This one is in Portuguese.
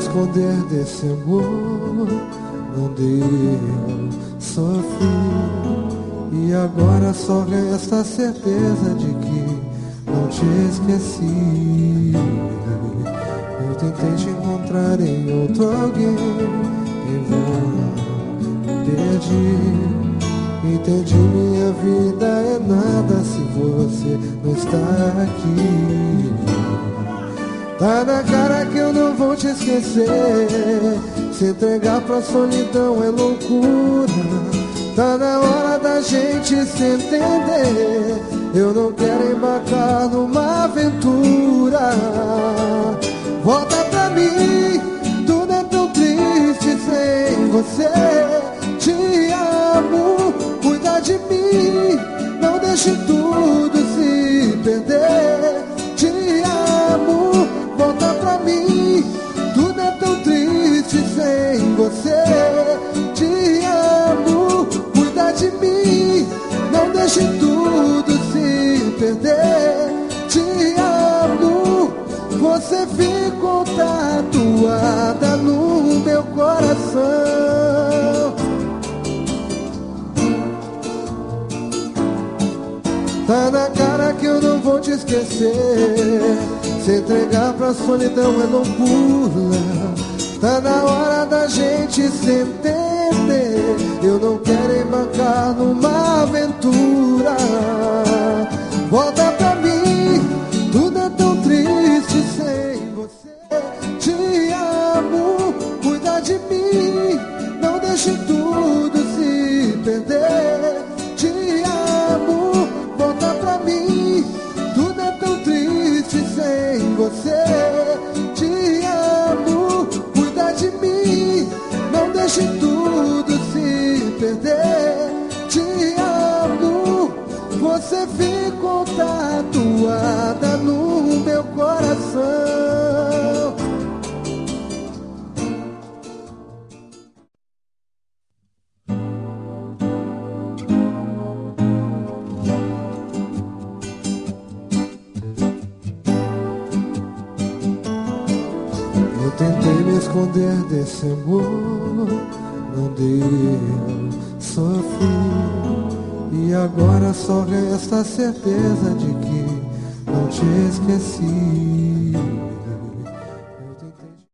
esconder desse amor onde eu sofri. E agora só resta a certeza de que não te esqueci. Eu tentei te encontrar em outro alguém, em vão perdi. Entendi, minha vida é nada se você não está aqui. Tá na cara que eu não vou te esquecer. Se entregar pra solidão é loucura. Tá na hora da gente se entender. Eu não quero embarcar numa aventura. Volta pra mim, tudo é tão triste sem você. Te amo, cuida de mim, não deixe tudo se perder. Te amo, volta pra mim, tudo é tão triste sem você. Te amo, cuida de mim, não deixe tudo se perder. Te amo, você ficou tatuada no meu coração. Tá na cara que eu não vou te esquecer. Se entregar pra solidão é loucura. Tá na hora da gente se entender. Eu não quero embarcar numa aventura. Volta pra mim, tudo é tão triste sem você. Te amo, cuida de mim, não deixe tudo se perder. Te amo, volta pra mim, tudo é tão triste sem você. Te amo, cuida de mim, não deixe tudo se perder. Te amo, você ficou tatuada no meu coração. Eu tentei me esconder desse amor onde eu sofri. E agora só resta a certeza de que não te esqueci.